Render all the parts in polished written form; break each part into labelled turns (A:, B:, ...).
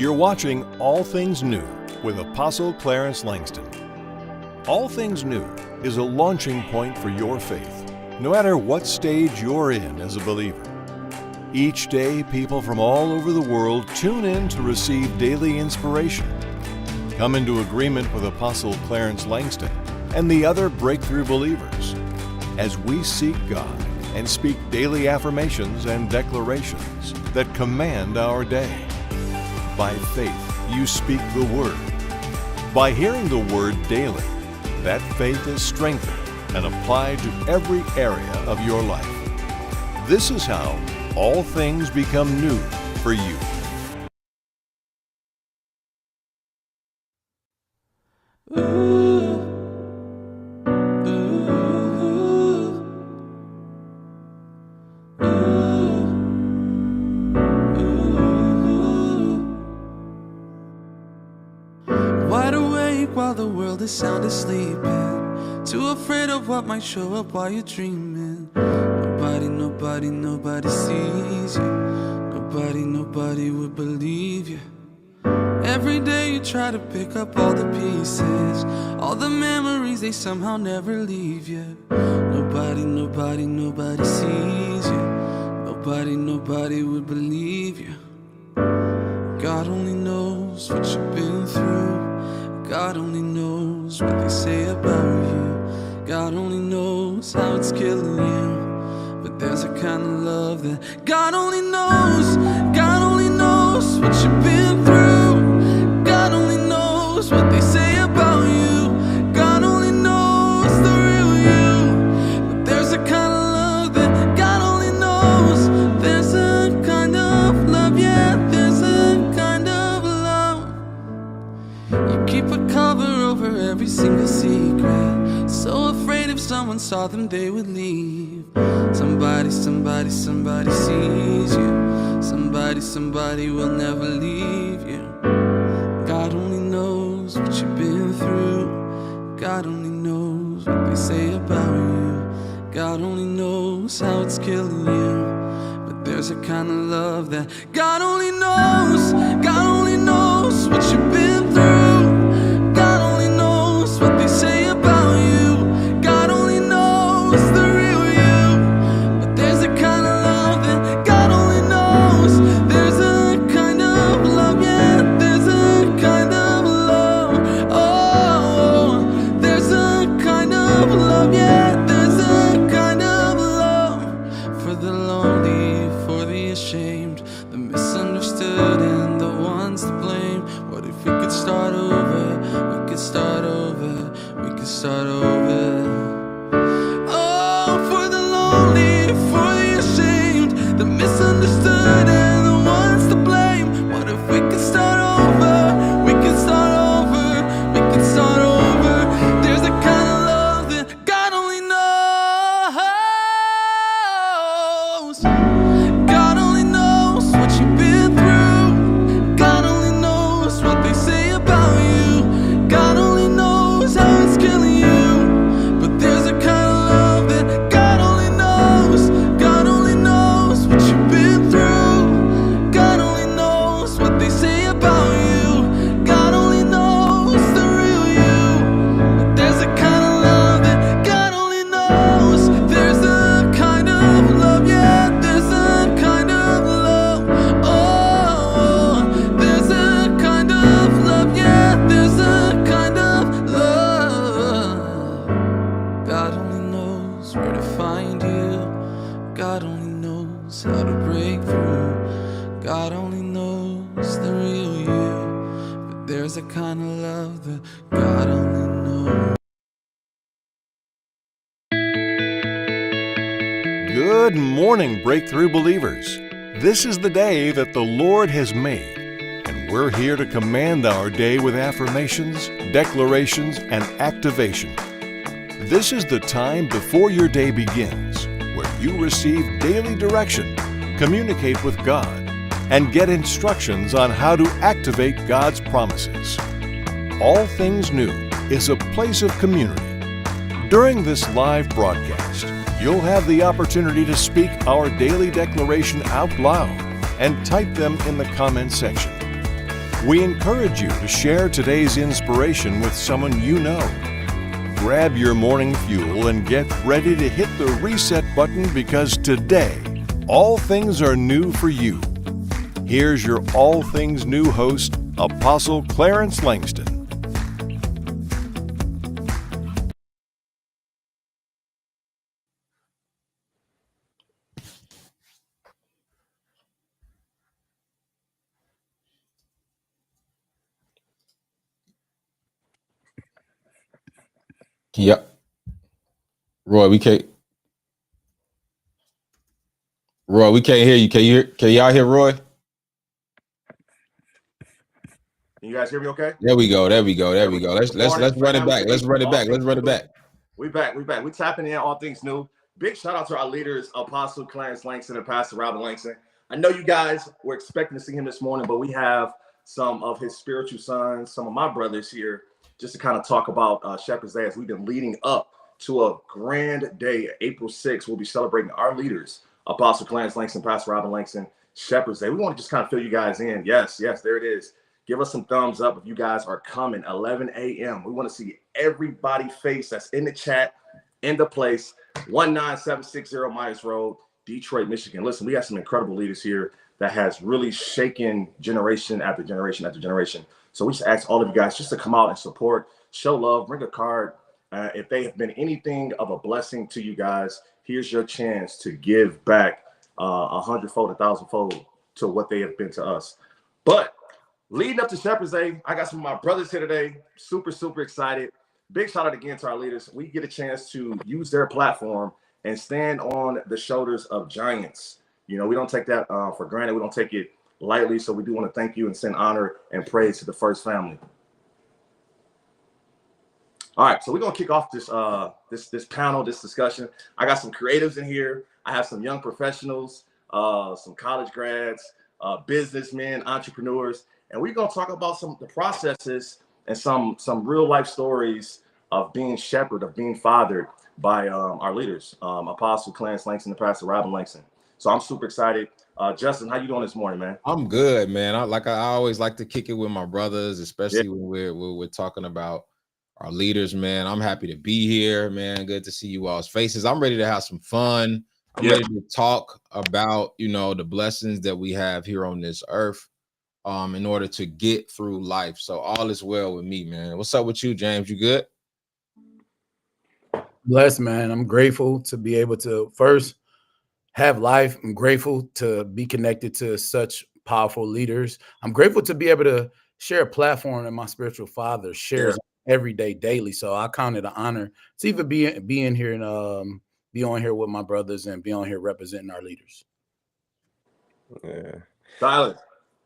A: You're watching All Things New with Apostle Clarence Langston. All Things New is a launching point for your faith, no matter what stage you're in as a believer. Each day, people from all over the world tune in to receive daily inspiration. Come into agreement with Apostle Clarence Langston and the other breakthrough believers as we seek God and speak daily affirmations and declarations that command our day. By faith, you speak the Word. By hearing the Word daily, that faith is strengthened and applied to every area of your life. This is how all things become new for you.
B: Wide awake while the world is sound asleep, too afraid of what might show up while you're dreaming. Nobody sees you. Nobody would believe you. Every day you try to pick up all the pieces, all the memories, they somehow never leave you. Nobody sees you. Nobody would believe you. God only knows what you've been through. God only knows what they say about you. God only knows how it's killing you. But there's a kind of love that God only knows. God only knows what you've been through. God only knows what they say about you. God only knows the real you. But there's a kind of love that God only knows. There's a kind of love, yeah, there's a kind of love. You keep a cover over every single secret, so afraid if someone saw them they would leave. Somebody sees you. Somebody will never leave you. God only knows what you've been through. God only knows what they say about you. God only knows how it's killing you. But there's a kind of love that God only knows. God only knows what you've been through. God only knows what they say about you. God only knows the real you. But there's a kind of love that God only knows. There's a kind of love, yeah, there's a kind of love. Oh, there's a kind of love, yeah, there's a kind of love. For the lonely, for the ashamed, the misunderstood and the ones to blame. What if we could start over? We could start over. We could start over. Oh, for the lonely, for the ashamed, the misunderstood and the ones to blame. What if we could start over? We could start over. We could start over. There's a kind of love that God only knows. God only knows what you've been through. God only knows what they say about you. God only knows how it's killing you. But there's a kind of love that God only knows. God only knows what you've been through. God only knows what they say about you. God only knows the real you. But there's a kind of love that God only knows. There's a kind of love, yeah, there's a kind of love. Oh, there's a kind of love, yeah, there's a kind of love. God only knows where to find you. God only knows how to break through. God only knows the real you. But there's a kind of love that God only knows.
A: Good morning, breakthrough believers. This is the day that the Lord has made, and we're here to command our day with affirmations, declarations, and activation. This is the time before your day begins, where you receive daily direction, communicate with God, and get instructions on how to activate God's promises. All Things New is a place of community. During this live broadcast, you'll have the opportunity to speak our daily declaration out loud and type them in the comment section. We encourage you to share today's inspiration with someone you know. Grab your morning fuel and get ready to hit the reset button, because today, all things are new for you. Here's your All Things New host, Apostle Clarence Langston.
C: Yep. Roy, we can't hear you. Can y'all hear Roy?
D: Can you guys hear me okay?
C: There we go. Let's run it back. Let's run it back.
D: We back. We tapping in all things new. Big shout out to our leaders, Apostle Clarence Langston and Pastor Robyn Langston. I know you guys were expecting to see him this morning, but we have some of his spiritual sons, some of my brothers here, just to kind of talk about Shepherd's Day, as we've been leading up to a grand day. April 6th, we'll be celebrating our leaders, Apostle Clarence Langston, Pastor Robyn Langston, Shepherd's Day. We want to just kind of fill you guys in. Yes, there it is. Give us some thumbs up if you guys are coming. 11 a.m. We want to see everybody's face that's in the chat, in the place. 19760 Myers Road, Detroit, Michigan. Listen, we have some incredible leaders here that has really shaken generation after generation after generation. So we just ask all of you guys just to come out and support, show love, bring a card. If they have been anything of a blessing to you guys, here's your chance to give back 100-fold, 1,000-fold to what they have been to us. But leading up to Shepherd's Day, I got some of my brothers here today. Super, super excited. Big shout out again to our leaders. We get a chance to use their platform and stand on the shoulders of giants. You know, we don't take that for granted. We don't take it lightly. So we do want to thank you and send honor and praise to the First Family. All right, so we're gonna kick off this panel, this discussion. I got some creatives in here. I have some young professionals, some college grads, businessmen, entrepreneurs. And we're going to talk about some of the processes and some real life stories of being shepherded, of being fathered by our leaders, Apostle Clarence Langston and Pastor Robyn Langston. So I'm super excited. Justin, how you doing this morning, man?
C: I'm good, man. I always like to kick it with my brothers, especially when we're talking about our leaders, man. I'm happy to be here, man. Good to see you all's faces. I'm ready to have some fun. I'm ready to talk about, the blessings that we have here on this earth. In order to get through life. So all is well with me, man. What's up with you, James? You good?
E: Blessed, man. I'm grateful to be able to first have life. I'm grateful to be connected to such powerful leaders. I'm grateful to be able to share a platform that my spiritual father shares every day, daily. So I count it an honor to even be in here and be on here with my brothers and be on here representing our leaders.
D: Yeah. Tyler.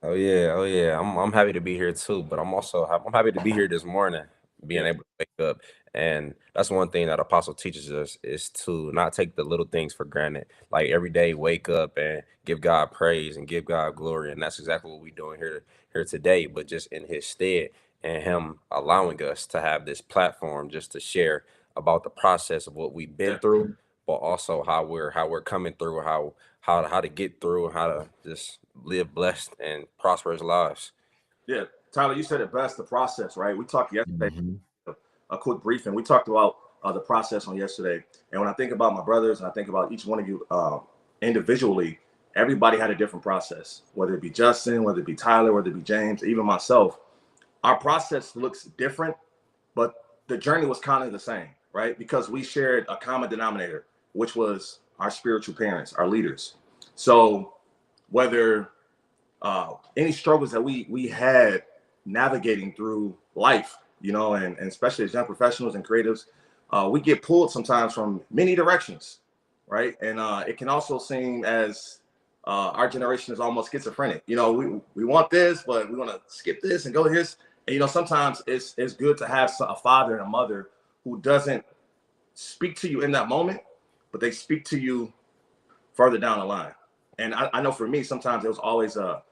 F: Oh yeah. I'm happy to be here too, but I'm happy to be here this morning, being able to wake up. And that's one thing that Apostle teaches us, is to not take the little things for granted. Like every day, wake up and give God praise and give God glory. And that's exactly what we're doing here today, but just in his stead, and him allowing us to have this platform just to share about the process of what we've been through, but also how we're coming through, how to get through, how to just live blessed and prosperous lives.
D: Yeah, Tyler, you said it best, the process, right? We talked yesterday, a quick briefing. We talked about the process on yesterday. And when I think about my brothers and I think about each one of you individually, everybody had a different process, whether it be Justin, whether it be Tyler, whether it be James, even myself. Our process looks different, but the journey was kind of the same, right? Because we shared a common denominator, which was our spiritual parents, our leaders. So whether any struggles that we had navigating through life, and especially as young professionals and creatives, we get pulled sometimes from many directions, right? And it can also seem as our generation is almost schizophrenic. We want this, but we want to skip this and go to this. And, sometimes it's good to have a father and a mother who doesn't speak to you in that moment, but they speak to you further down the line. And I know for me, sometimes it was always a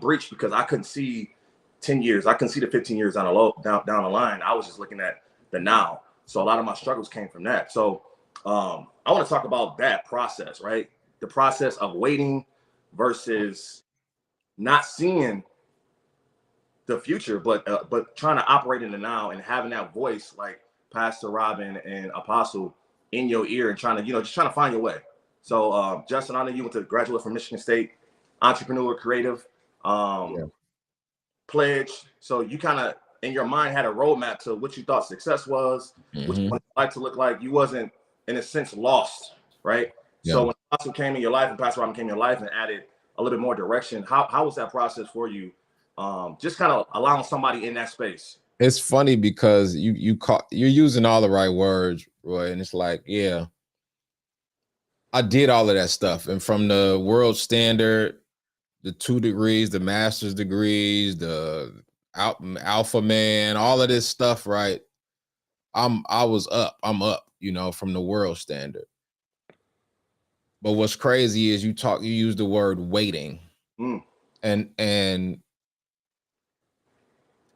D: breach, because I couldn't see 10 years. I couldn't see the 15 years down the line. I was just looking at the now. So a lot of my struggles came from that. So I want to talk about that process, right? The process of waiting versus not seeing the future, but trying to operate in the now and having that voice like Pastor Robyn and Apostle in your ear and trying to, just trying to find your way. So Justin, I know you went to graduate from Michigan State, entrepreneur, creative, pledge. So you kind of in your mind had a roadmap to what you thought success was, what you wanted life to look like. You wasn't in a sense lost, right? Yeah. So when Apostle came in your life and Pastor Robyn came in your life and added a little bit more direction, how was that process for you? Just kind of allowing somebody in that space.
C: It's funny because you're using all the right words, Roy, and it's like, yeah, I did all of that stuff, and from the world standard, the 2 degrees, the master's degrees, the alpha man, all of this stuff, right? I'm up, from the world standard. But what's crazy is you use the word waiting, and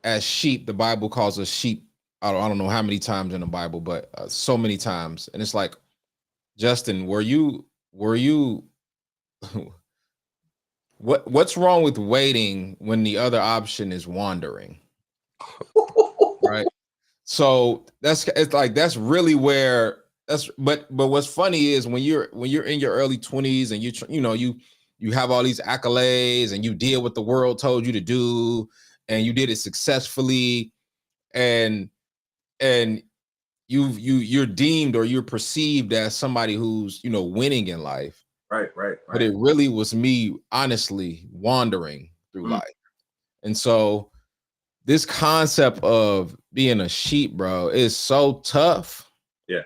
C: as sheep, the Bible calls us sheep. I don't know how many times in the Bible, but so many times. And it's like, Justin, were you what's wrong with waiting when the other option is wandering? Right. So that's really where but what's funny is when you're in your early 20s and you have all these accolades and you did what the world told you to do and you did it successfully, and you're deemed or you're perceived as somebody who's winning in life.
D: Right.
C: But it really was me honestly wandering through life. And so this concept of being a sheep, bro, is so tough.
D: Yeah.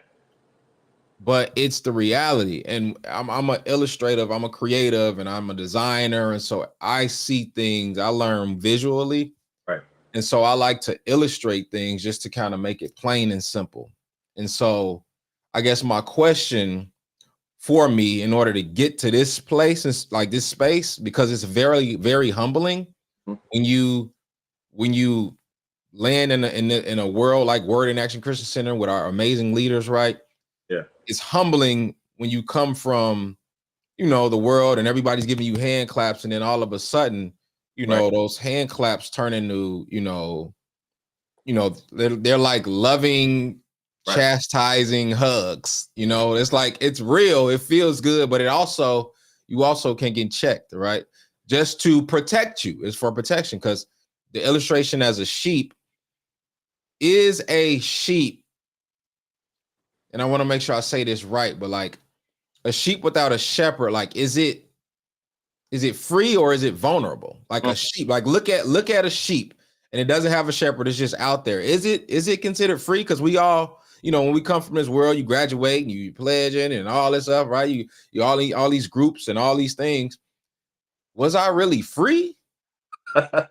C: But it's the reality. And I'm an illustrative, I'm a creative, and I'm a designer. And so I see things, I learn visually.
D: Right.
C: And so I like to illustrate things just to kind of make it plain and simple. And so I guess my question for me in order to get to this place is like this space, because it's very, very humbling when you land in a world like Word in Action Christian Center with our amazing leaders, right?
D: Yeah.
C: It's humbling when you come from, the world and everybody's giving you hand claps, and then all of a sudden, those hand claps turn into, they're like loving, chastising hugs. It's like, it's real, it feels good, but you also can get checked, right? Just to protect you. It's for protection, because the illustration as a sheep is a sheep. And I want to make sure I say this right, but like a sheep without a shepherd, like, is it free or is it vulnerable? Like a sheep, like look at a sheep and it doesn't have a shepherd, it's just out there. Is it considered free? Because we all, when we come from this world, you graduate and you pledging and all this stuff, right? You all these groups and all these things. Was I really free? Or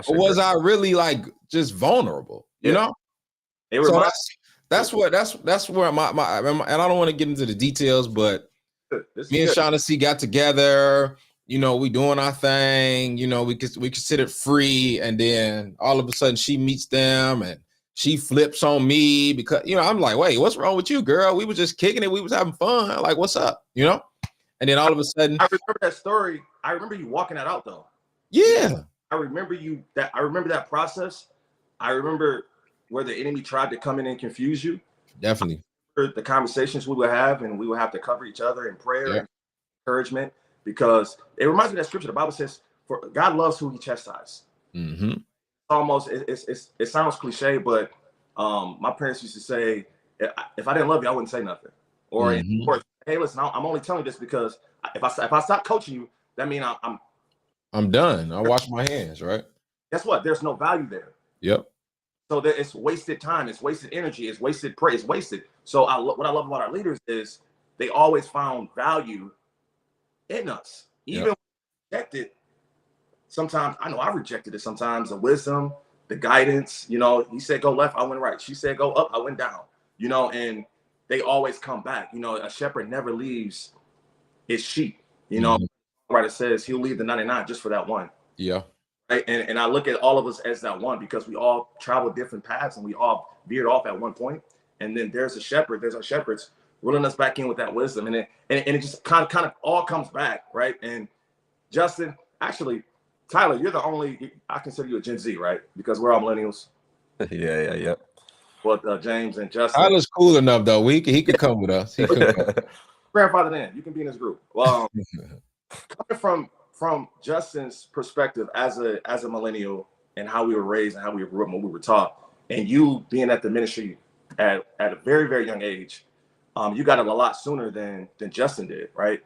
C: was I really like just vulnerable? So that's where my and I don't want to get into the details, but me and Shaughnessy got together. We doing our thing. We considered free, and then all of a sudden she meets them and she flips on me because I'm like, wait, what's wrong with you, girl? We were just kicking it. We was having fun. Like, what's up? And then all of a sudden,
D: I remember that story. I remember you walking that out though.
C: Yeah,
D: I remember that process. I remember where the enemy tried to come in and confuse you.
C: Definitely.
D: The conversations we would have, and we would have to cover each other in prayer and encouragement, because it reminds me of that scripture. The Bible says, "For God loves who He chastises."
C: Mm-hmm.
D: Almost, it sounds cliche, but my parents used to say, "If I didn't love you, I wouldn't say nothing." Or, hey, listen, I'm only telling you this because if I stop coaching you, that means
C: I'm done. I wash my hands, right?
D: Guess what? There's no value there.
C: Yep.
D: So that it's wasted time, it's wasted energy, it's wasted praise, it's wasted. So what I love about our leaders is they always found value in us, even when we rejected. Sometimes I know I rejected it. Sometimes the wisdom, the guidance. He said go left, I went right. She said go up, I went down. And they always come back. A shepherd never leaves his sheep. Writer says he'll leave the 99 just for that one.
C: Yeah.
D: Right? And I look at all of us as that one, because we all travel different paths and we all veered off at one point. And then there's our shepherds reeling us back in with that wisdom. And it just kind of all comes back, right? And Justin, actually, Tyler, you're the only, I consider you a Gen Z, right? Because we're all millennials.
F: Yeah.
D: But James and Justin.
C: Tyler's cool enough though. He could come with us. He could come.
D: Grandfather, then you can be in this group. Well, coming from Justin's perspective as a millennial and how we were raised and how we grew up and what we were taught, and you being at the ministry at a very, very young age, you got it a lot sooner than Justin did, right?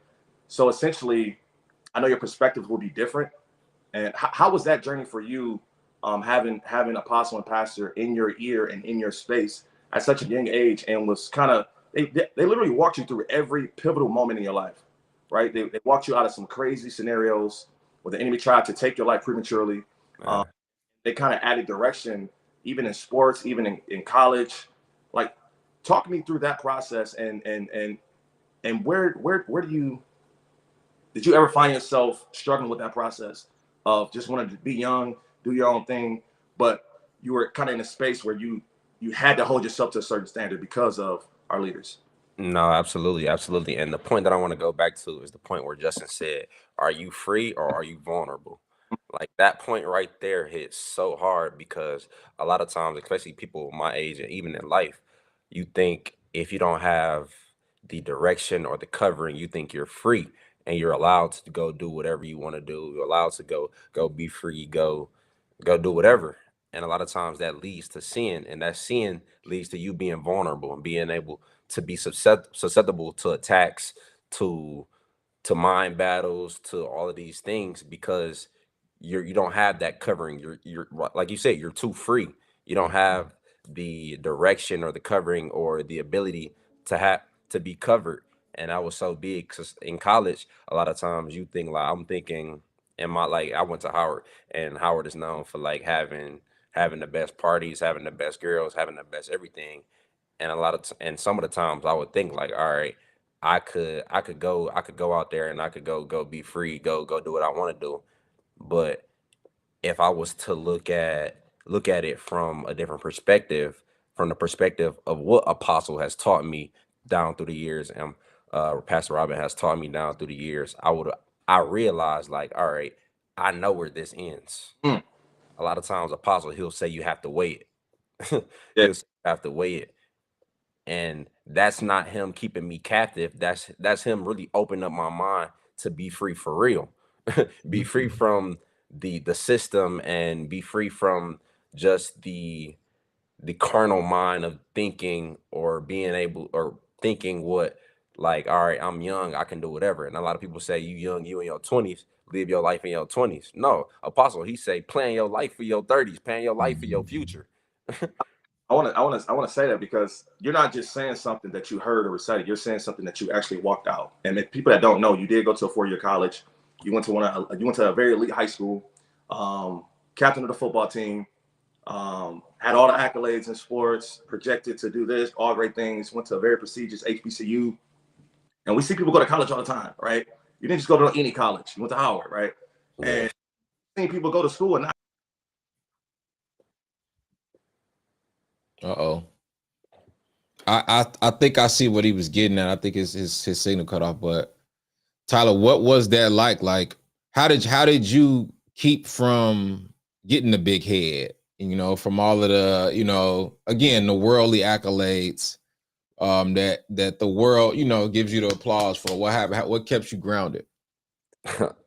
D: So essentially, I know your perspectives will be different. And how was that journey for you, having apostle and pastor in your ear and in your space at such a young age, and was kind of they literally walked you through every pivotal moment in your life, right? They walked you out of some crazy scenarios where the enemy tried to take your life prematurely. They kind of added direction, even in sports, even in college. Like, talk me through that process, and where did you ever find yourself struggling with that process of just wanting to be young, do your own thing, but you were kind of in a space where you had to hold yourself to a certain standard because of our leaders?
F: No, absolutely. And the point that I want to go back to is the point where Justin said, "Are you free or are you vulnerable?" Like that point right there hits so hard because a lot of times, especially people my age and even in life, you think if you don't have the direction or the covering, you think you're free and you're allowed to go do whatever you want to do. You're allowed to go be free, go do whatever. And a lot of times that leads to sin, and that sin leads to you being vulnerable and being able to be susceptible to attacks, to mind battles, to all of these things because you don't have that covering. You're like you said, you're too free. You don't have the direction or the covering or the ability to be covered. And that was so big because in college, a lot of times you think like I'm thinking in my like I went to Howard, and Howard is known for like having the best parties, having the best girls, having the best everything. And and some of the times I would think like, all right, I could go out there and I could go be free, go do what I want to do. But if I was to look at it from a different perspective, from the perspective of what Apostle has taught me down through the years, and Pastor Robyn has taught me down through the years, I realized like, all right, I know where this ends.
D: Mm.
F: A lot of times, Apostle, he'll say you have to wait.
D: Yeah.
F: He'll say you have to wait, and that's not him keeping me captive. That's him really opening up my mind to be free for real, be free from the system, and be free from just the carnal mind of thinking or being able or thinking what like, all right, I'm young, I can do whatever. And a lot of people say you young, you in your 20s, live your life in your 20s. No, Apostle, he say plan your life for your 30s, plan your life for your future.
D: I want to say that because you're not just saying something that you heard or recited. You're saying something that you actually walked out. And if people that don't know, you did go to a 4-year college. You went to a very elite high school, captain of the football team, had all the accolades in sports, projected to do this, all great things. Went to a very prestigious HBCU. And we see people go to college all the time, right? You didn't just go to any college. You went to Howard, right?
F: Yeah.
D: And seeing people go to school and not.
C: I think I see what he was getting at. I think his signal cut off. But Tyler, what was that like? Like, how did you keep from getting the big head? You know, from all of the, you know, again, the worldly accolades, that the world, you know, gives you the applause for. What happened? What kept you grounded?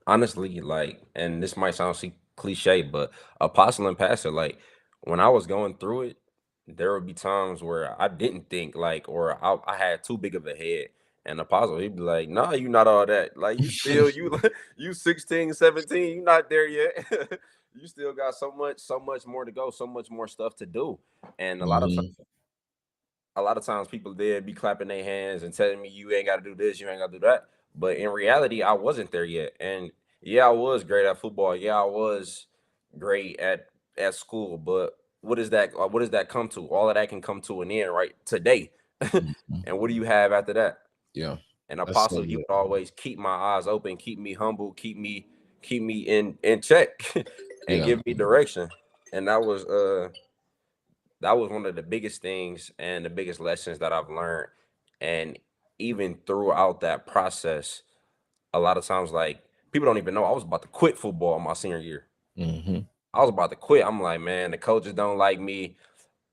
F: Honestly, like, and this might sound cliche, but Apostle and Pastor, like, when I was going through it, there would be times where I didn't think like, or I had too big of a head. And Apostle, he'd be like, "Nah, you not all that. Like, you still you 16, 17, you not there yet. You still got so much more to go, so much more stuff to do." And a lot of times people did be clapping their hands and telling me you ain't got to do this, you ain't got to do that. But in reality, I wasn't there yet. And yeah, I was great at football. Yeah, I was great at school. But what is that? What does that come to? All of that can come to an end right today. And what do you have after that?
C: Yeah.
F: And Apostle, he would always keep my eyes open, keep me humble, keep me in check, and give me direction. And that was one of the biggest things and the biggest lessons that I've learned. And even throughout that process, a lot of times, like, people don't even know I was about to quit football my senior year. I was about to quit. I'm like, man, the coaches don't like me.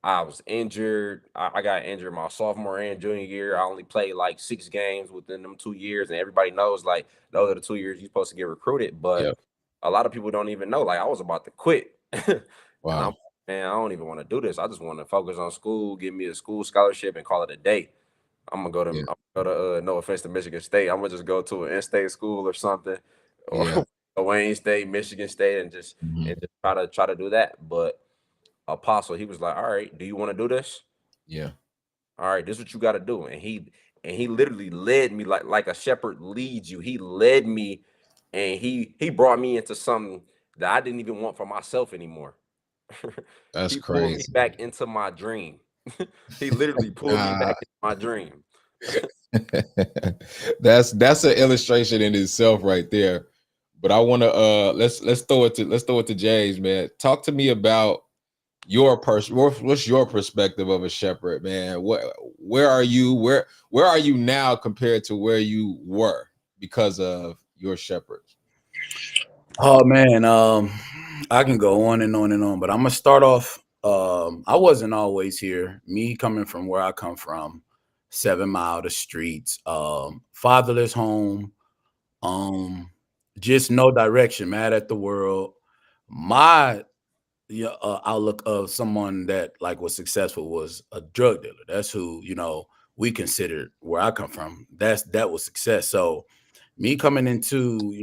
F: I was injured. I got injured my sophomore and junior year. I only played like 6 games within them 2 years, and everybody knows like those are the 2 years you're supposed to get recruited. But
C: Yep.
F: a lot of people don't even know. Like I was about to quit, and I'm
C: Wow.
F: man, I don't even want to do this. I just want to focus on school, give me a school scholarship, and call it a day. I'm gonna go to
C: Yeah.
F: no offense to Michigan State. I'm gonna just go to an in-state school or something,
C: Yeah.
F: or Wayne State, Michigan State, and just try to do that. But Apostle, he was like, all right, do you want to do this?
C: Yeah.
F: All right, this is what you got to do. And he literally led me like a shepherd leads you. He led me, and he brought me into something that I didn't even want for myself anymore.
C: That's
F: He pulled me
C: crazy.
F: back into my dream. He literally pulled me back into my dream.
C: That's an illustration in itself right there. But I want to let's throw it to James, man. Talk to me about what's your perspective of a shepherd, man? Where are you now compared to where you were because of your shepherds?
E: Oh man, I can go on and on and on, but I'm gonna start off. I wasn't always here. Me coming from where I come from, 7 Mile, the streets, fatherless home, just no direction, mad at the world. My outlook of someone that like was successful was a drug dealer. That's who we considered where I come from. That was success. So me coming into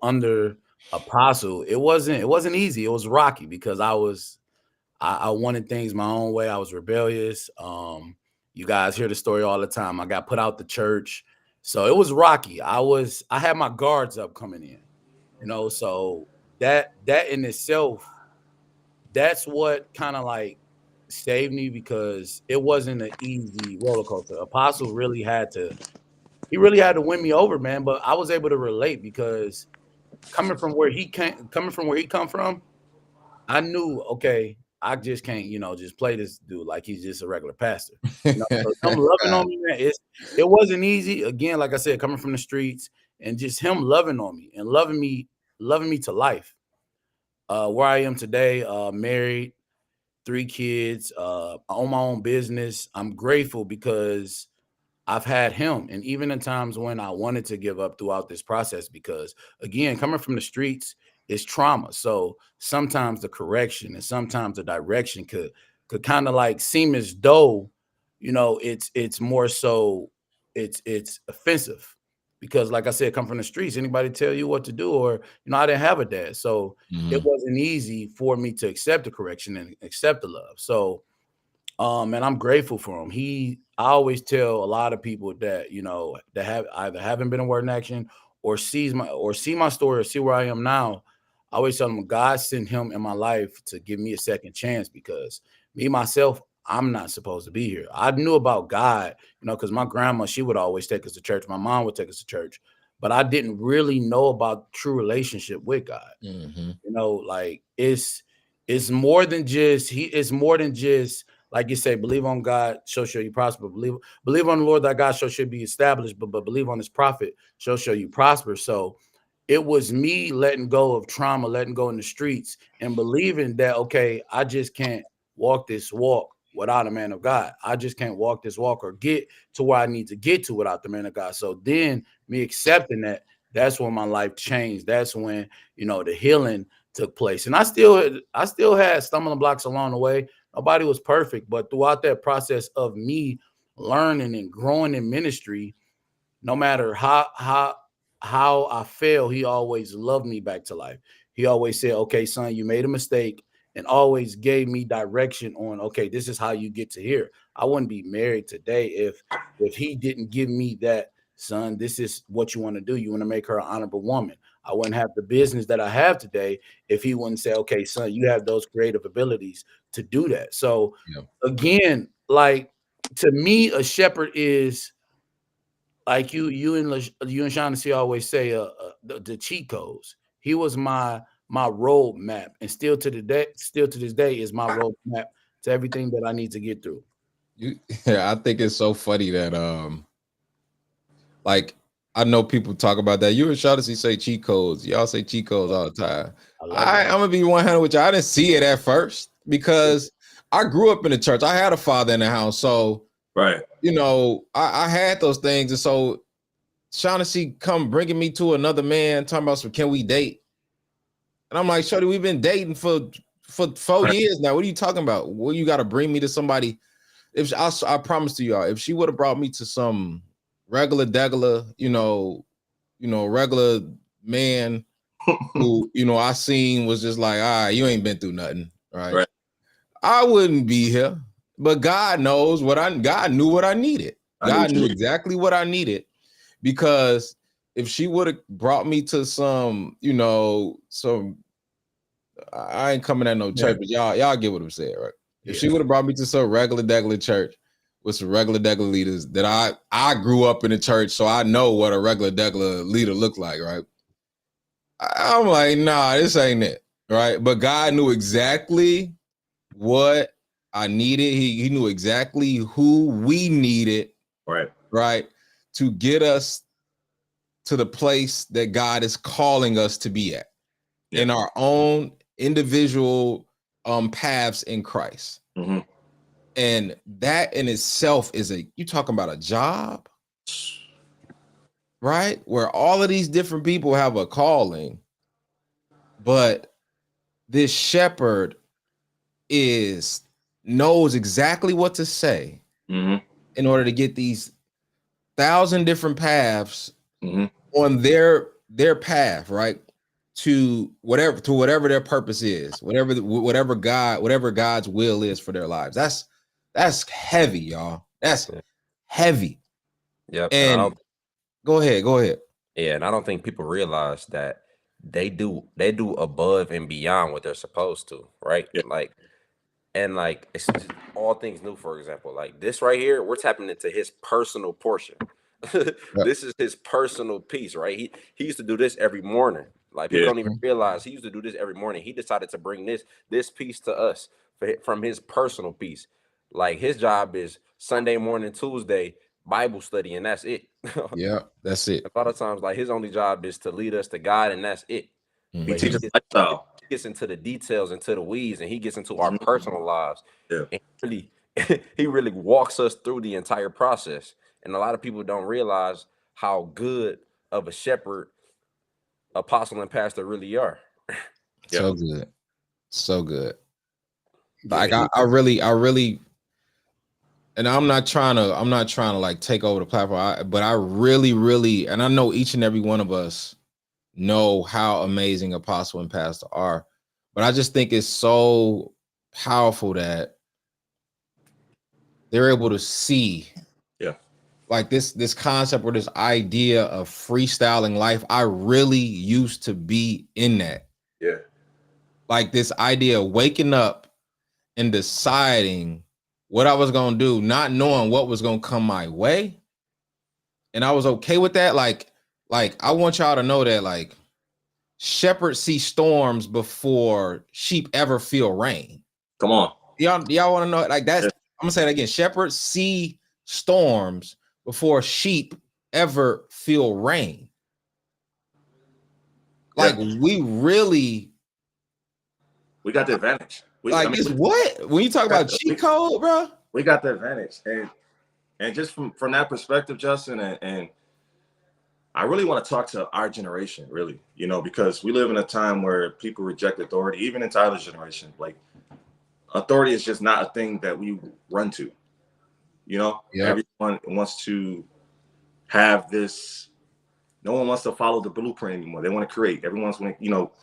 E: under Apostle, it wasn't easy. It was rocky because I wanted things my own way. I was rebellious. You guys hear the story all the time. I got put out the church, so it was rocky. I had my guards up coming in, so that in itself, that's what kind of like saved me because it wasn't an easy roller coaster. Apostle really had to win me over, man. But I was able to relate because coming from where he come from, I knew, okay, I just can't, just play this dude like he's just a regular pastor. So him loving on me, man, it wasn't easy. Again, like I said, coming from the streets and just him loving on me and loving me to life. Where I am today, married, 3 kids, I own my own business. I'm grateful because I've had him. And even in times when I wanted to give up throughout this process, because again, coming from the streets is trauma. So sometimes the correction and sometimes the direction could kind of like seem as though, it's more so it's offensive. Because like I said, come from the streets, anybody tell you what to do, or I didn't have a dad. So it wasn't easy for me to accept the correction and accept the love. So and I'm grateful for him. I always tell a lot of people that, that have either haven't been in Word in Action or see my story or see where I am now. I always tell them God sent him in my life to give me a second chance because me, myself, I'm not supposed to be here. I knew about God, because my grandma, she would always take us to church. My mom would take us to church, but I didn't really know about true relationship with God. Like it's more than just it's more than just like you say, believe on God, so shall you prosper. Believe on the Lord thy God, so shall be established. But believe on his prophet, so shall you prosper. So it was me letting go of trauma, letting go in the streets, and believing that, okay, I just can't walk this walk without a man of God. I just can't walk this walk or get to where I need to get to without the man of God. So then me accepting that's when my life changed. That's when, the healing took place. And I still had stumbling blocks along the way. Nobody was perfect, but throughout that process of me learning and growing in ministry, no matter how I fail, he always loved me back to life. He always said, okay, son, you made a mistake, and always gave me direction on, okay, this is how you get to here. I wouldn't be married today if he didn't give me that, son, this is what you want to do. You want to make her an honorable woman. I wouldn't have the business that I have today if he wouldn't say, okay, son, you have those creative abilities to do that. So again, like to me, a shepherd is like you and Shaughnessy always say, the cheat codes. He was my roadmap, and still to this day is my roadmap to everything that I need to get through.
C: I think it's so funny that like I know people talk about that. You and Shaughnessy say cheat codes. Y'all say cheat codes all the time. I'm gonna be 100 with you. I didn't see it at first because I grew up in the church. I had a father in the house, so
D: right.
C: You know, I had those things, and so Shaughnessy come bringing me to another man, talking about, so can we date? And I'm like, Shorty, we've been dating for 4 years now. What are you talking about? Well, you got to bring me to somebody. If I promise to y'all, if she would have brought me to some regular, regular man who, I seen was just like, all right, you ain't been through nothing, right? I wouldn't be here. But God knows God knew what I needed. God knew exactly what I needed, because if she would have brought me to some, I ain't coming at no church, but y'all get what I'm saying, right? If she would have brought me to some regular church with some regular leaders that I grew up in the church, so I know what a regular leader looked like, right? I'm like, nah, this ain't it, right? But God knew exactly what I needed. He knew exactly who we needed, right, to get us to the place that God is calling us to be at in our own individual paths in Christ.
D: Mm-hmm.
C: And that in itself is you talking about a job, right? Where all of these different people have a calling, but this shepherd knows exactly what to say in order to get these 1,000 different paths on their path, right? To whatever their purpose is, whatever God's will is for their lives. That's heavy, y'all. That's heavy.
F: Yep.
C: And go ahead.
F: Yeah, and I don't think people realize that they do above and beyond what they're supposed to, right?
D: Yeah.
F: Like it's just all things new. For example, like this right here, we're tapping into his personal portion. This is his personal piece, right? He used to do this every morning. Like people don't even realize he used to do this every morning. He decided to bring this piece to us from his personal piece. Like his job is Sunday morning, Tuesday Bible study, and that's it.
C: Yeah, that's it.
F: A lot of times, like his only job is to lead us to God, and that's it.
D: He
F: But
D: teaches lifestyle.
F: he gets into the details, into the weeds, and he gets into our personal lives.
D: Yeah.
F: And he really walks us through the entire process. And a lot of people don't realize how good of a shepherd, apostle, and pastor really are.
C: So good. So good. Like I really, and I'm not trying to like take over the platform, but I really, and I know each and every one of us know how amazing apostle and pastor are, but I just think it's so powerful that they're able to see like this concept or this idea of freestyling life. I really used to be in that.
D: Yeah.
C: Like this idea of waking up and deciding what I was going to do, not knowing what was going to come my way. And I was okay with that. Like I want y'all to know that like shepherds see storms before sheep ever feel rain.
D: Come on.
C: Y'all want to know like that's, I'm gonna say that again. Shepherds see storms before sheep ever feel rain. Like we
D: got the advantage.
C: What? When you talk about cheat code, bro,
D: we got the advantage. And just from that perspective, Justin, and I really want to talk to our generation, really, because we live in a time where people reject authority, even in Tyler's generation. Like authority is just not a thing that we run to. Everyone wants to have this. No one wants to follow the blueprint anymore. They want to create. Everyone's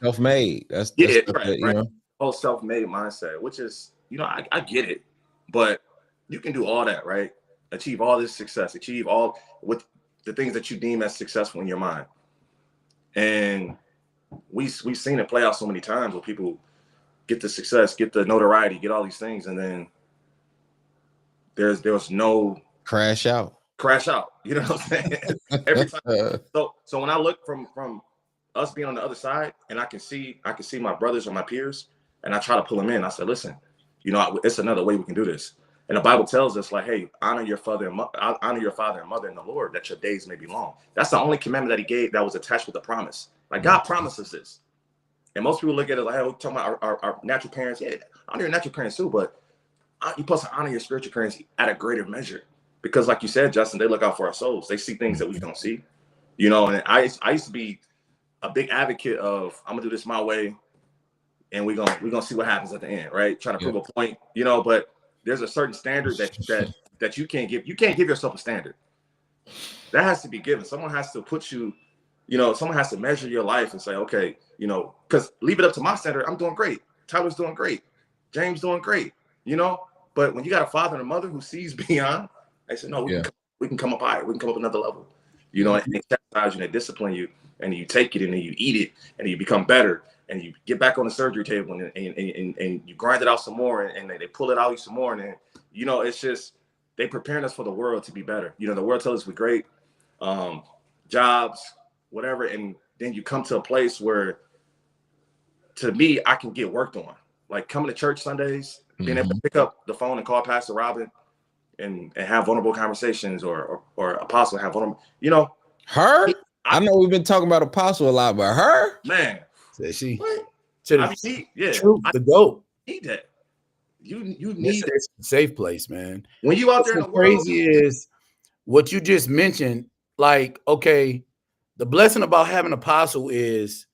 C: self-made. That's
D: right. Whole self-made mindset, which is, I get it, but you can do all that, right? Achieve all this success, achieve all with the things that you deem as successful in your mind. And we've seen it play out so many times where people get the success, get the notoriety, get all these things, and then there's no
C: crash out.
D: You know what I'm saying? Every time. So when I look from us being on the other side, and I can see my brothers or my peers, and I try to pull them in. I said, listen, it's another way we can do this. And the Bible tells us, like, hey, honor your father and mother in the Lord, that your days may be long. That's the only commandment that he gave that was attached with the promise. Like, God promises this. And most people look at it like, hey, we're talking about our natural parents. Yeah, honor your natural parents too, but you're supposed to honor your spiritual parents at a greater measure. Because like you said, Justin, they look out for our souls. They see things that we don't see. You know, and I used to be a big advocate of, I'm gonna do this my way, and we're gonna see what happens at the end, right? Trying to prove a point, you know, but there's a certain standard that you can't give. You can't give yourself a standard. That has to be given. Someone has to put you, you know, someone has to measure your life and say, okay, you know, because leave it up to my standard, I'm doing great. Tyler's doing great. James doing great, you know? But when you got a father and a mother who sees beyond, they say, no, we can come up higher. We can come up another level. You know, and they chastise you and they discipline you, and you take it and then you eat it and you become better, and you get back on the surgery table and you grind it out some more, and they pull it out you some more. And then, you know, it's just, they preparing us for the world to be better. You know, the world tells us we're great, jobs, whatever. And then you come to a place where, to me, I can get worked on. Like coming to church Sundays, being able to pick up the phone and call Pastor Robyn and have vulnerable conversations, or Apostle have vulnerable, you know.
C: Her? I know we've been talking about Apostle a lot, but her?
D: Man.
E: She
D: the
E: GOAT.
D: Need that. You need
E: it's a safe place, man.
D: When you out there in the world,
E: crazy is what you just mentioned. Like, okay, the blessing about having Apostle is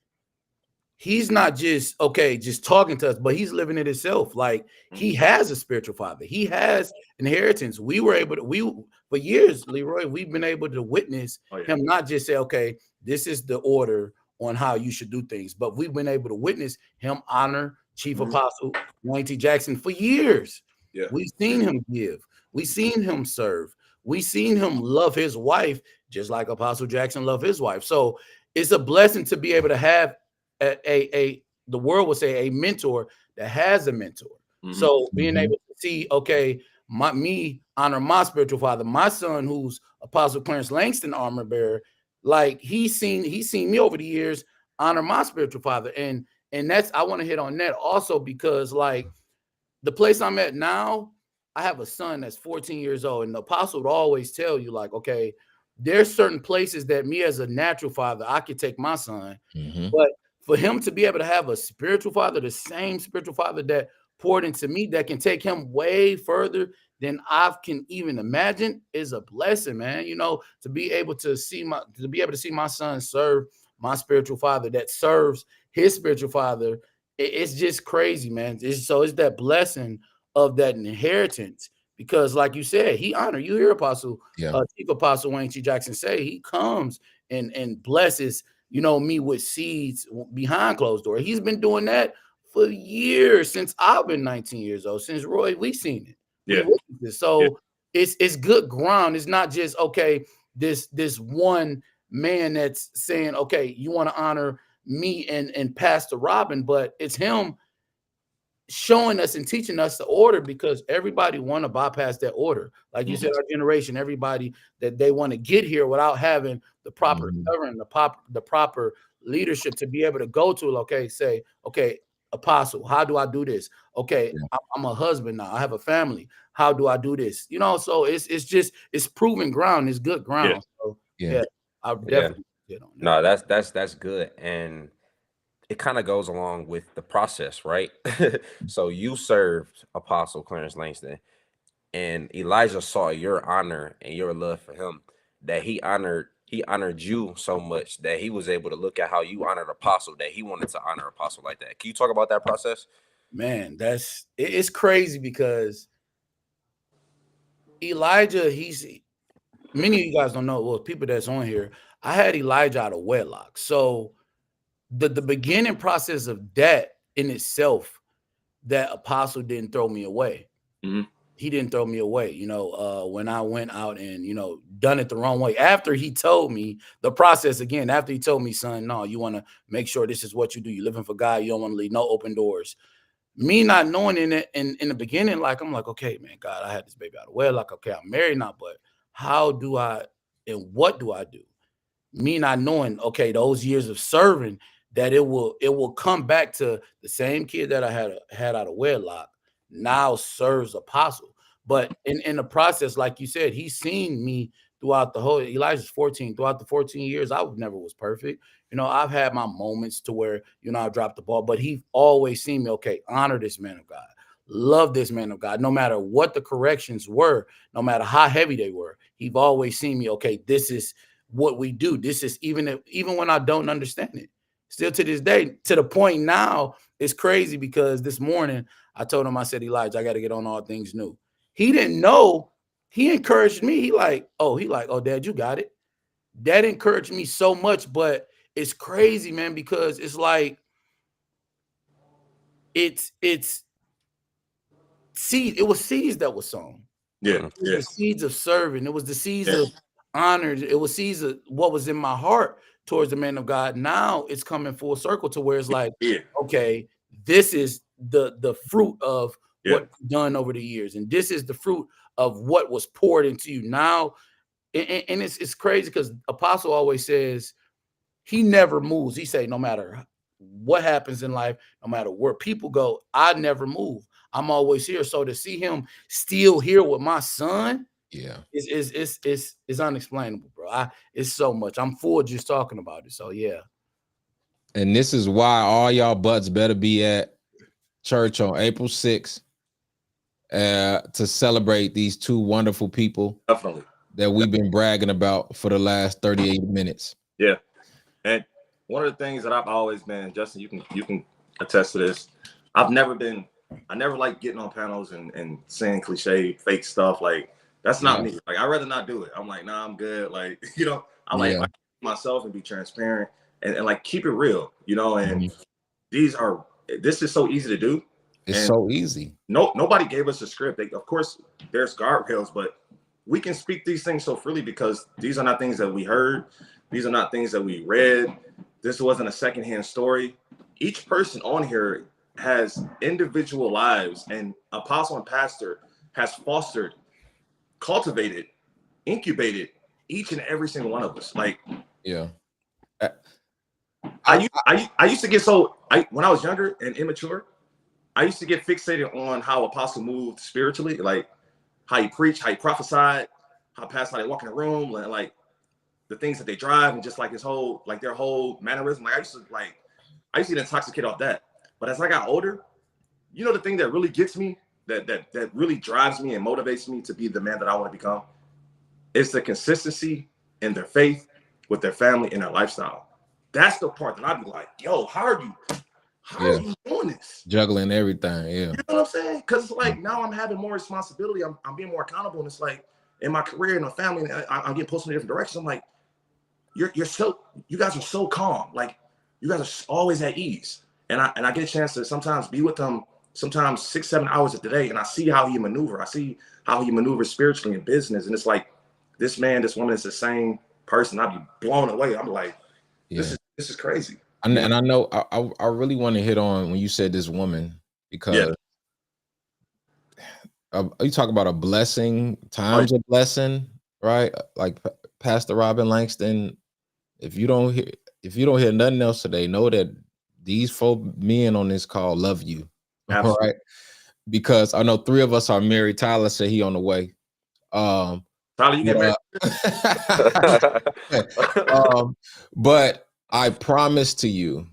E: he's not just talking to us, but he's living it himself. Like, he has a spiritual father. He has inheritance. For years, Leroy, we've been able to witness him not just say, okay, this is the order on how you should do things, but we've been able to witness him honor Chief Apostle Wayne T. Jackson for years.
D: Yeah.
E: We've seen him give. We've seen him serve. We've seen him love his wife just like Apostle Jackson loved his wife. So it's a blessing to be able to have the world would say a mentor that has a mentor. So being able to see, okay, me honor my spiritual father, my son, who's Apostle Clarence Langston, armor bearer, like he's seen me over the years honor my spiritual father. And that's, I want to hit on that also, because like the place I'm at now, I have a son that's 14 years old, and the Apostle would always tell you, like, okay, there's certain places that me as a natural father, I could take my son, but for him to be able to have a spiritual father, the same spiritual father that poured into me, that can take him way further than I can even imagine, is a blessing, man. You know, to be able to see my son serve my spiritual father that serves his spiritual father, it's just crazy, man. It's that blessing of that inheritance, because like you said, he honored you. Hear Apostle, Chief Apostle Wayne T. Jackson say he comes and blesses, you know, me with seeds behind closed door. He's been doing that for years, since I've been 19 years old. Since Roy, we've seen it.
D: Yeah.
E: So it's good ground. It's not just, okay, this one man that's saying, okay, you want to honor me and Pastor Robyn, but it's him showing us and teaching us the order, because everybody want to bypass that order. Like you said, our generation, everybody that they want to get here without having the proper covering, the proper leadership to be able to go to, okay, say, okay, Apostle, how do I do this? Okay, I'm a husband now. I have a family. How do I do this? You know, so it's proven ground. It's good ground. So I definitely get on that.
F: No, that's good. And it kind of goes along with the process, right? So you served Apostle Clarence Langston, and Elijah saw your honor and your love for him, that he honored you so much that he was able to look at how you honored Apostle, that he wanted to honor Apostle like that. Can you talk about that process?
E: Man, it's crazy, because Elijah, many of you guys don't know, well, people that's on here, I had Elijah out of wedlock. So the beginning process of that in itself, that Apostle didn't throw me away. He didn't throw me away. You know, when I went out and, you know, done it the wrong way, after he told me the process again, after he told me, son, no, you want to make sure this is what you do. You're living for God. You don't want to leave no open doors. Me not knowing in the beginning, like, I'm like, okay, man, God, I had this baby out of wedlock. Okay, I'm married now, but how do I, and what do I do? Me not knowing, okay, those years of serving, that it will come back to the same kid that I had out of wedlock now serves Apostle. But in the process, like you said, he's seen me throughout the whole. Elijah's 14. Throughout the 14 years, I never was perfect. You know, I've had my moments to where, you know, I dropped the ball, but he always seen me, okay, honor this man of God. Love this man of God. No matter what the corrections were, no matter how heavy they were, he've always seen me, okay, this is what we do. This is even when I don't understand it. Still to this day, to the point now, it's crazy because this morning I told him, I said, Elijah, I got to get on All Things New. He didn't know. He encouraged me. He like, oh, Dad, you got it. That encouraged me so much, but it's crazy, man, because it's like it's seed. It was seeds that was sown.
D: Yeah.
E: The seeds of serving. It was the seeds of honor. It was seeds of what was in my heart towards the man of God. Now it's coming full circle to where it's like, okay, this is the fruit of what you've done over the years, and this is the fruit of what was poured into you now. And it's crazy because Apostle always says he never moves. He say no matter what happens in life, no matter where people go, I never move. I'm always here. So to see him still here with my son, is unexplainable, bro. It's so much. I'm full just talking about it. So yeah.
C: And this is why all y'all butts better be at church on April 6th to celebrate these two wonderful people.
D: Definitely.
C: That we've been bragging about for the last 38 minutes.
D: Yeah. And one of the things that I've always been, Justin, you can attest to this. I never like getting on panels and saying cliche fake stuff. Like that's not me. Like I'd rather not do it. I'm like, nah, I'm good. Like, you know, I like myself and be transparent and like keep it real, you know, and this is so easy to do.
C: It's so easy.
D: Nobody gave us a script. Of course, there's guardrails, but we can speak these things so freely because these are not things that we heard. These are not things that we read. This wasn't a secondhand story. Each person on here has individual lives, and Apostle and Pastor has fostered, cultivated, incubated each and every single one of us. Like, I used to get when I was younger and immature, I used to get fixated on how Apostle moved spiritually, like how he preached, how he prophesied, how they walk in the room, like the things that they drive, and just like their whole mannerism. Like I used to get intoxicated off that. But as I got older, you know, the thing that really gets me, that really drives me and motivates me to be the man that I want to become, is the consistency in their faith with their family and their lifestyle. That's the part that I'd be like, yo, how are you doing this?
C: Juggling everything,
D: You know what I'm saying? Because it's like now I'm having more responsibility. I'm being more accountable. And it's like in my career and my family, I'm getting pushed in a different direction. I'm like, you guys are so calm. Like you guys are always at ease. And I get a chance to sometimes be with them, sometimes 6-7 hours a day. And I see how he maneuver. I see how he maneuvers spiritually in business. And it's like, this woman is the same person. I'd be blown away. I'm like, this is crazy.
C: And I know I really want to hit on when you said this woman, because you talk about a blessing, times a blessing, right? Like Pastor Robyn Langston. If you don't hear nothing else today, know that these 4 men on this call love you. All right. Because I know 3 of us are married. Tyler said he on the way.
D: Tyler, you get married.
C: But I promise to you,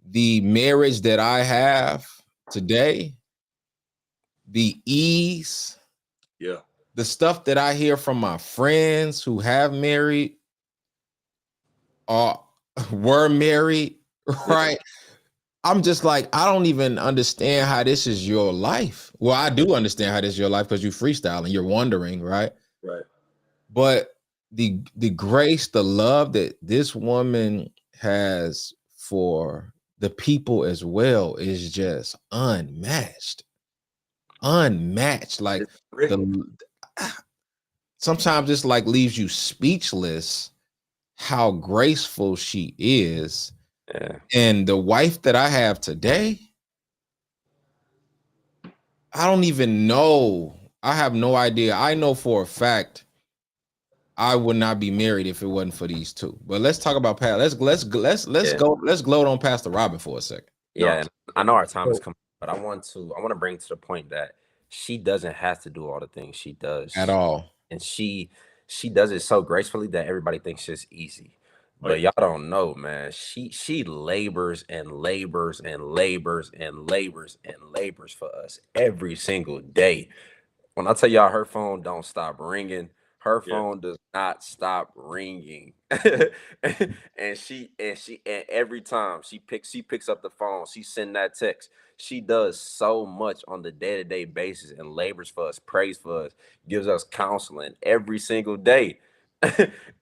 C: the marriage that I have today, the ease, the stuff that I hear from my friends who have married or were married, right? I'm just like, I don't even understand how this is your life. Well, I do understand how this is your life because you freestyle and you're wondering, right?
D: Right.
C: But the grace, the love that this woman has for the people as well is just unmatched. Like sometimes it's like leaves you speechless how graceful she is. And the wife that I have today, I don't even know. I have no idea. I know for a fact I would not be married if it wasn't for these two. But let's talk about let's gloat on Pastor Robyn for a second.
F: Yeah, and I know our time is coming, but I want to bring to the point that she doesn't have to do all the things she does
C: At all.
F: and she does it so gracefully that everybody thinks it's easy. But y'all don't know, man. She labors and labors and labors and labors and labors for us every single day. When I tell y'all her phone don't stop ringing, her phone does not stop ringing. And every time she picks up the phone, she send that text. She does so much on the day-to-day basis and labors for us, prays for us, gives us counseling every single day.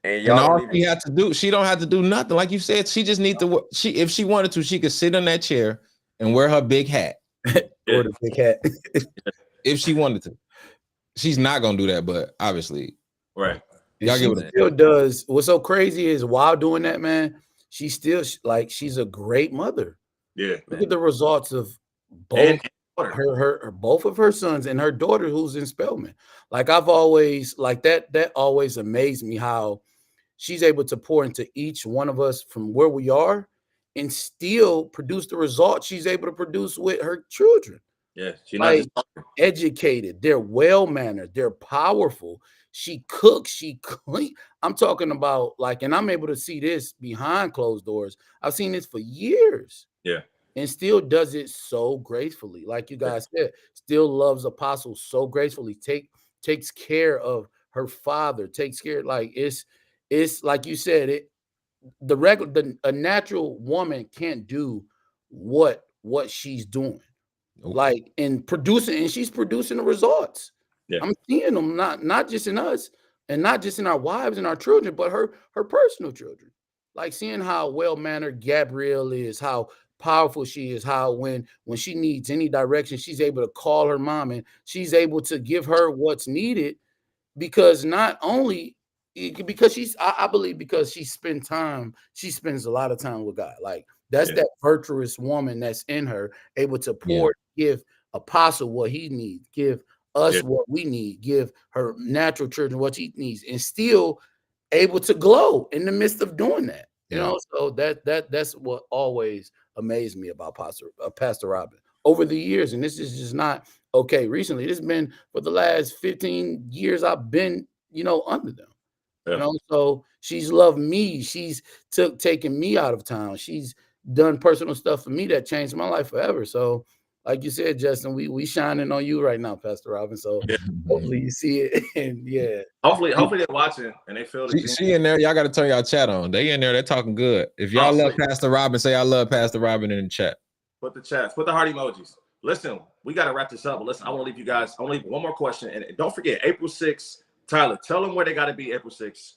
F: And
C: And
F: y'all don't
C: all
F: even
C: she had to do, she don't have to do nothing. Like you said, she just need to. She, if she wanted to, she could sit in that chair and wear her big hat.
E: Or the big hat.
C: If she wanted to. She's not gonna do that, but obviously,
D: Right.
C: y'all
E: She
C: give it.
E: still does. What's so crazy is while doing that, man, she still like she's a great mother.
D: Yeah.
E: Look at the results of
D: And
E: both her both of her sons and her daughter who's in Spelman. Like I've always like that always amazed me how she's able to pour into each one of us from where we are and still produce the results she's able to produce with her children.
D: yeah, she's not
E: Like
D: just talking.
E: educated, they're well-mannered, they're powerful. She cooks, she clean. I'm talking about like, and I'm able to see this behind closed doors. I've seen this for years.
D: Yeah.
E: And still does it so gracefully. Like you guys said, still loves Apostle so gracefully. Takes care of her father, takes care, like it's like you said, a natural woman can't do what she's doing.
C: Nope.
E: Like and producing, and she's producing the results.
D: Yeah.
E: I'm seeing them not just in us and not just in our wives and our children, but her personal children. Like seeing how well-mannered Gabrielle is, how powerful she is, how when she needs any direction, she's able to call her mom and she's able to give her what's needed because not only because I believe because she spends a lot of time with God. Like that's that virtuous woman that's in her, able to pour, give Apostle what he needs, give us what we need, give her natural children what he needs, and still able to glow in the midst of doing that. You know, so that's what always amazed me about Pastor Robyn over the years. And this is just not okay recently. This has been for the last 15 years I've been, under them. So she's loved me. She's taken me out of town. She's done personal stuff for me that changed my life forever. So like you said, Justin, we shining on you right now, Pastor Robyn. So hopefully you see it. And
D: Hopefully they're watching and they feel the
C: she in there. Y'all got to turn y'all chat on. They in there. They're talking good. If y'all love Pastor Robyn, say I love Pastor Robyn in the chat.
D: Put the chats. Put the heart emojis. Listen, we got to wrap this up. But listen, I want to leave you guys. I want to leave one more question. And don't forget, April 6th, Tyler, tell them where they got to be April 6th.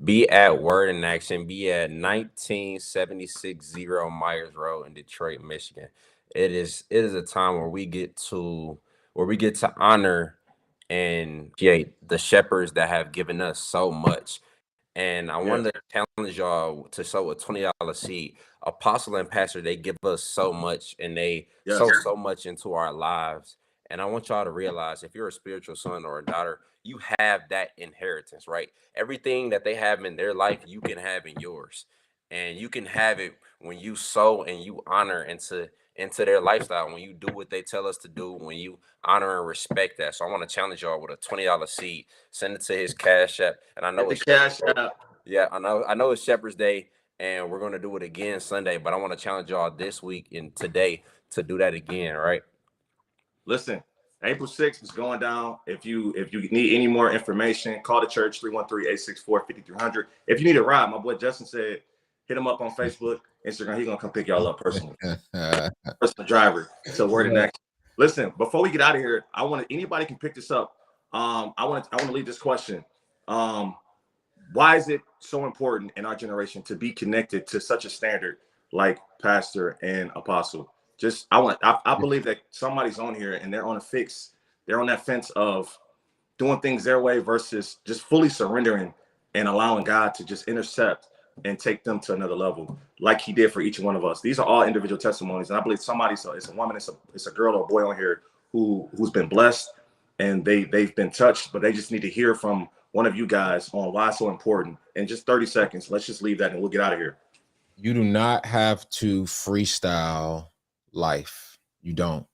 F: Be at Word in Action. Be at 19760 Myers Road in Detroit, Michigan. It is a time where we get to honor and create the shepherds that have given us so much. And I want to challenge y'all to sow a $20 seed. Apostle and Pastor, they give us so much and they sow so much into our lives. And I want y'all to realize if you're a spiritual son or a daughter, you have that inheritance, right? Everything that they have in their life, you can have in yours. And you can have it when you sow and you honor into their lifestyle, when you do what they tell us to do, when you honor and respect that. So I want to challenge y'all with a $20 seed. Send it to his Cash App. And I know it's
D: Cash App.
F: Yeah, I know it's Shepherd's Day, and we're gonna do it again Sunday. But I want to challenge y'all this week and today to do that again, right?
D: Listen, April 6th is going down. If you need any more information, call the church 313-864-5300. If you need a ride, my boy Justin said, hit him up on Facebook, Instagram. He's gonna come pick y'all up personally. Personal driver to Word in Action. Listen, before we get out of here, anybody can pick this up. I want to leave this question. Why is it so important in our generation to be connected to such a standard like Pastor and Apostle? I believe that somebody's on here and they're on a fix. They're on that fence of doing things their way versus just fully surrendering and allowing God to just intercept and take them to another level like he did for each one of us. These are all individual testimonies. And I believe it's a woman, it's a girl or a boy on here who's been blessed and they've been touched, but they just need to hear from one of you guys on why it's so important. In just 30 seconds, let's just leave that and we'll get out of here.
C: You do not have to freestyle life. You don't.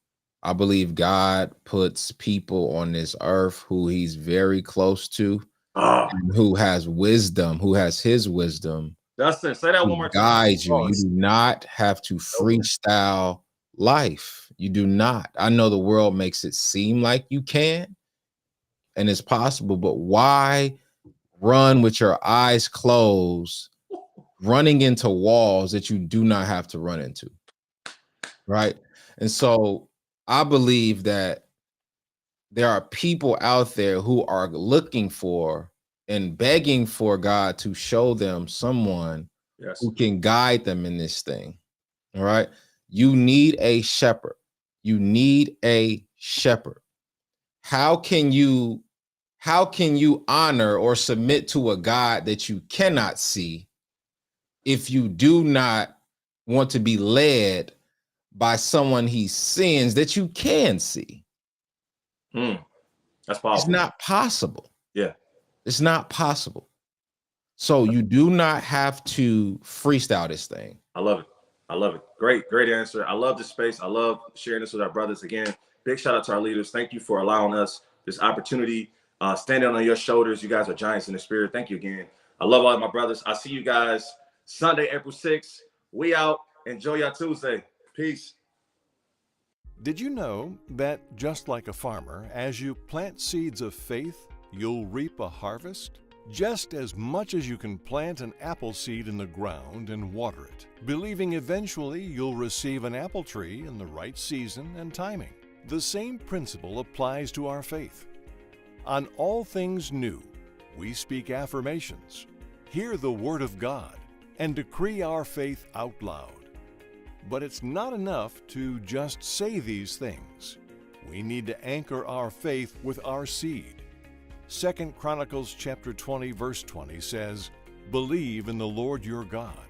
C: I believe God puts people on this earth who he's very close to, and who has wisdom, who has his wisdom.
D: Dustin, say that one more time.
C: Guide you. You do not have to freestyle life. You do not. I know the world makes it seem like you can, and it's possible, but why run with your eyes closed, running into walls that you do not have to run into? Right. And so I believe that there are people out there who are looking for and begging for God to show them someone who can guide them in this thing. All right. You need a shepherd. You need a shepherd. How can you honor or submit to a God that you cannot see if you do not want to be led by someone he sends that you can see?
D: That's powerful.
C: It's not possible.
D: Yeah.
C: It's not possible. So you do not have to freestyle this thing.
D: I love it. I love it. Great answer. I love this space. I love sharing this with our brothers. Again, big shout out to our leaders. Thank you for allowing us this opportunity, standing on your shoulders. You guys are giants in the spirit. Thank you again. I love all of my brothers. I'll see you guys Sunday, April 6th. We out. Enjoy your Tuesday. Peace.
A: Did you know that just like a farmer, as you plant seeds of faith, you'll reap a harvest? Just as much as you can plant an apple seed in the ground and water it, believing eventually you'll receive an apple tree in the right season and timing, the same principle applies to our faith. On All Things New, we speak affirmations, hear the Word of God, and decree our faith out loud. But it's not enough to just say these things. We need to anchor our faith with our seed. 2 Chronicles chapter 20, verse 20 says, "Believe in the Lord your God,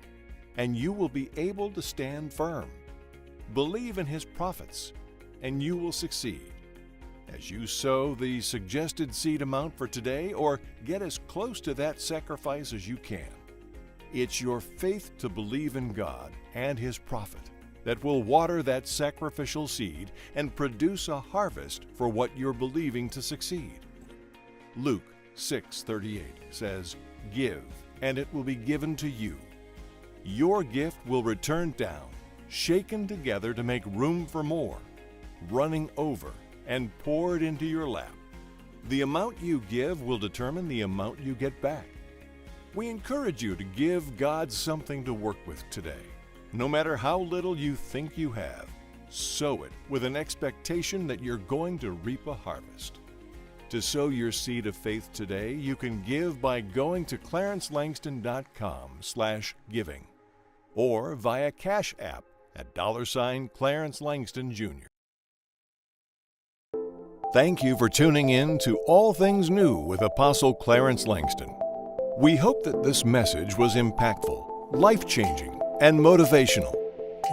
A: and you will be able to stand firm. Believe in his prophets, and you will succeed." As you sow the suggested seed amount for today, or get as close to that sacrifice as you can, it's your faith to believe in God and his prophet that will water that sacrificial seed and produce a harvest for what you're believing to succeed. Luke 6:38 says, "Give, and it will be given to you. Your gift will return down, shaken together to make room for more, running over and poured into your lap." The amount you give will determine the amount you get back. We encourage you to give God something to work with today. No matter how little you think you have, sow it with an expectation that you're going to reap a harvest. To sow your seed of faith today, you can give by going to clarencelangston.com/giving or via Cash App at $Clarence Langston Jr. Thank you for tuning in to All Things New with Apostle Clarence Langston. We hope that this message was impactful, life-changing, and motivational.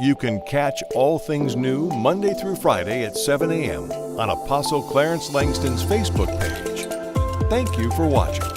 A: You can catch All Things New Monday through Friday at 7 a.m. on Apostle Clarence Langston's Facebook page. Thank you for watching.